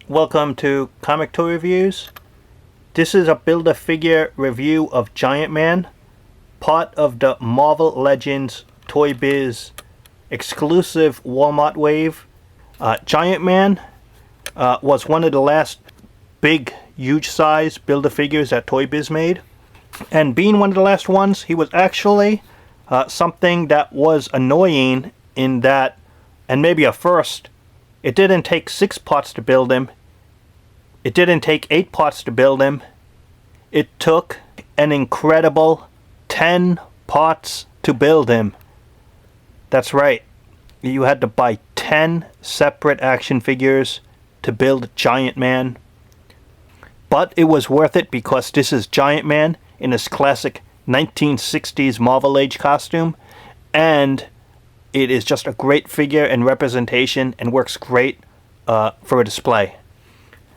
Welcome to Comic Toy Reviews. This is a Build-A-Figure review of Giant Man, part of the Marvel Legends Toy Biz exclusive Walmart wave. Giant Man was one of the last big, huge size Build-A-Figures that Toy Biz made. And being one of the last ones, he was actually something that was annoying in that, and maybe a first, it didn't take 6 parts to build him. It didn't take 8 parts to build him. It took an incredible 10 parts to build him. That's right. You had to buy 10 separate action figures to build Giant Man. But it was worth it because this is Giant Man in his classic 1960s Marvel Age costume. And it is just a great figure and representation and works great for a display.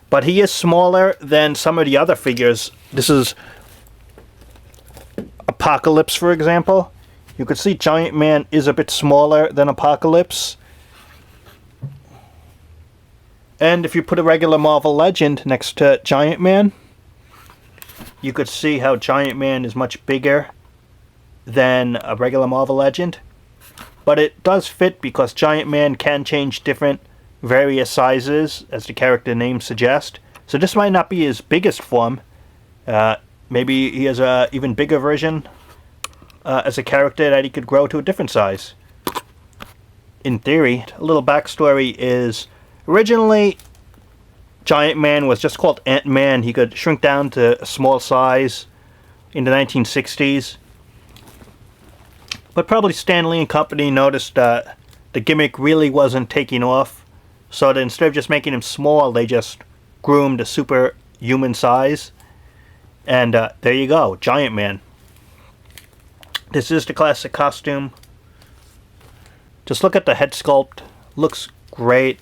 But he is smaller than some of the other figures. This is Apocalypse, for example. You can see Giant Man is a bit smaller than Apocalypse. And if you put a regular Marvel Legend next to Giant Man, you could see how Giant Man is much bigger than a regular Marvel Legend. But it does fit because Giant Man can change different various sizes, as the character name suggests. So this might not be his biggest form. Maybe he has an even bigger version as a character that he could grow to a different size. In theory, a little backstory is, originally Giant Man was just called Ant-Man. He could shrink down to a small size in the 1960s. But probably Stan Lee and company noticed the gimmick really wasn't taking off. So that instead of just making him small, they just grew him to superhuman size. And there you go, Giant Man. This is the classic costume. Just look at the head sculpt. Looks great.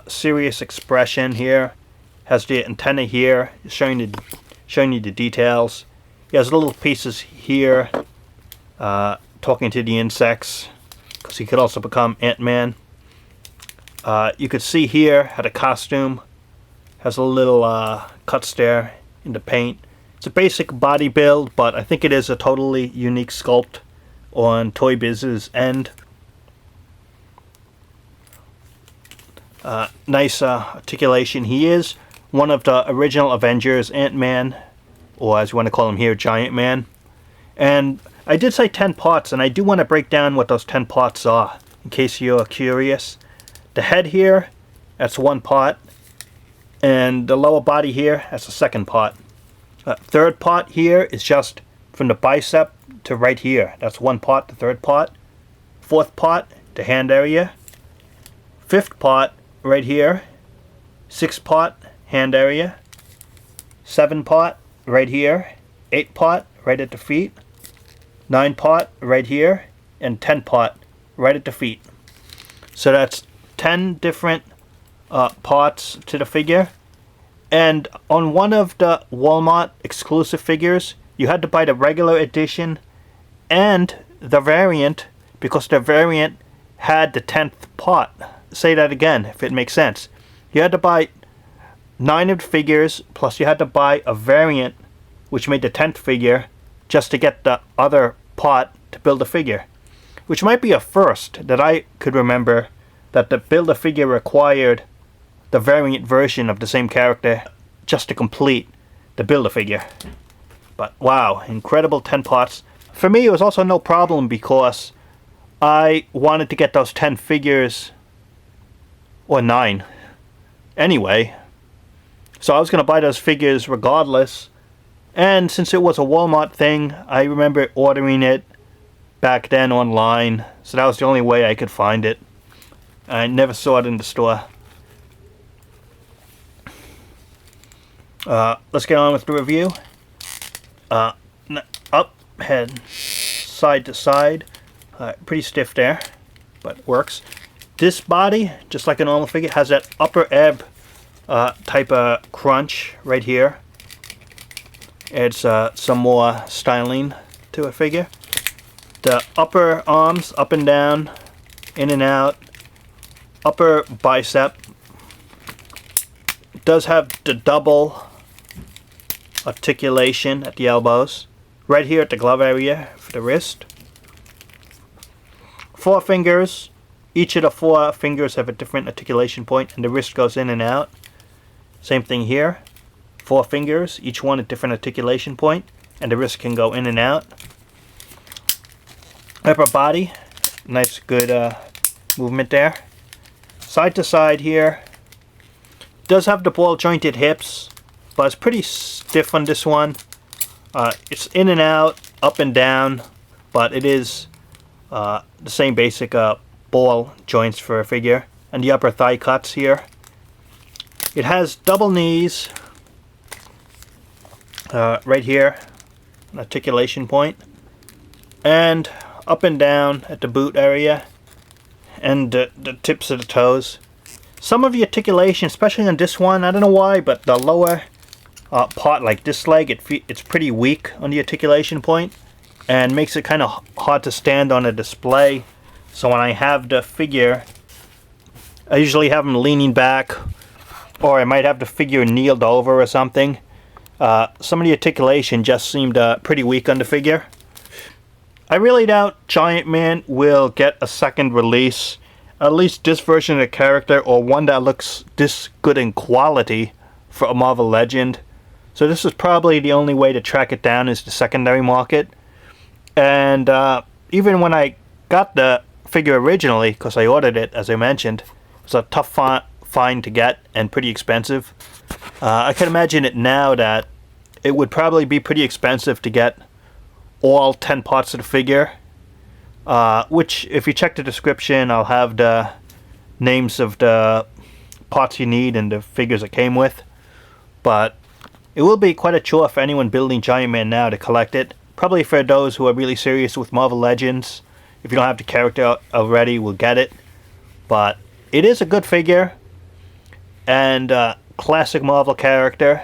Serious expression here. Has the antenna here, showing you the details. He has little pieces here. Talking to the insects, because he could also become Ant-Man. You could see here how the costume has a little cuts there in the paint. It's a basic body build, but I think it is a totally unique sculpt on Toy Biz's end. Nice articulation. He is one of the original Avengers, Ant-Man, or as you want to call him here, Giant Man. And I did say 10 parts, and I do want to break down what those 10 parts are, in case you're curious. The head here, that's 1 part, and the lower body here, that's the 2nd part. Third part here is just from the bicep to right here. That's 1 part, the 3rd part. 4th part, the hand area. 5th part, right here. 6th part, hand area. 7 part, right here. 8 part, right at the feet. 9 part right here, and 10 part right at the feet. So that's 10 different parts to the figure. And on one of the Walmart exclusive figures, you had to buy the regular edition and the variant, because the variant had the 10th part. Say that again, if it makes sense. You had to buy 9 of the figures, plus you had to buy a variant, which made the 10th figure, just to get the other part to build a figure. Which might be a first that I could remember, that the Build-A-Figure required the variant version of the same character just to complete the Build-A-Figure. But wow, incredible 10 parts. For me, it was also no problem because I wanted to get those 10 figures, or 9, anyway. So I was going to buy those figures regardless. And since it was a Walmart thing, I remember ordering it back then online. So that was the only way I could find it. I never saw it in the store. Let's get on with the review. Up, head, side to side. Pretty stiff there, but works. This body, just like a normal figure, has that upper ebb type of crunch right here. Adds some more styling to a figure. The upper arms, up and down, in and out. Upper bicep Does have the double articulation at the elbows. Right here at the glove area for the wrist. 4 fingers. Each of the 4 fingers have a different articulation point, and the wrist goes in and out. Same thing here. 4 fingers, each one a different articulation point, and the wrist can go in and out. Upper body, nice good movement there. Side to side here. Does have the ball jointed hips, but it's pretty stiff on this one. It's in and out, up and down, but it is the same basic ball joints for a figure. And the upper thigh cuts here. It has double knees right here, an articulation point, and up and down at the boot area and the tips of the toes. Some of the articulation, especially on this one, I don't know why, but the lower part, like this leg, it's pretty weak on the articulation point and makes it kind of hard to stand on a display. So when I have the figure, I usually have him leaning back, or I might have the figure kneeled over or something. Some of the articulation just seemed pretty weak on the figure. I really doubt Giant Man will get a second release, at least this version of the character, or one that looks this good in quality for a Marvel Legend. So this is probably the only way to track it down, is the secondary market. And even when I got the figure originally, because I ordered it, as I mentioned, it was a tough find to get and pretty expensive. I can imagine it now that it would probably be pretty expensive to get all 10 parts of the figure, which, if you check the description, I'll have the names of the parts you need and the figures it came with. But it will be quite a chore for anyone building Giant Man now to collect it. Probably for those who are really serious with Marvel Legends. If you don't have the character already, will get it. But it is a good figure and a classic Marvel character,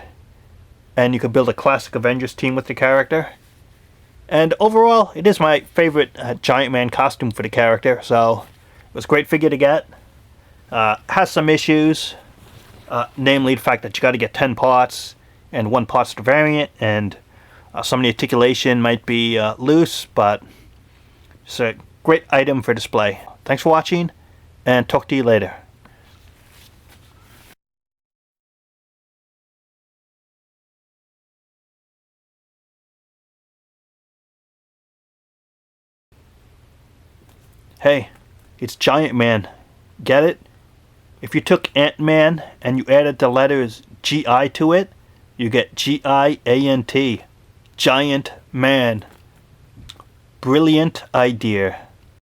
and you could build a classic Avengers team with the character. And overall, it is my favorite Giant Man costume for the character, so it was a great figure to get. Has some issues, namely the fact that you got to get 10 parts, and 1 part's the variant, and some of the articulation might be loose, but it's a great item for display. Thanks for watching, and talk to you later. Hey, it's Giant Man. Get it? If you took Ant-Man and you added the letters G-I to it, you get G-I-A-N-T. Giant Man. Brilliant idea.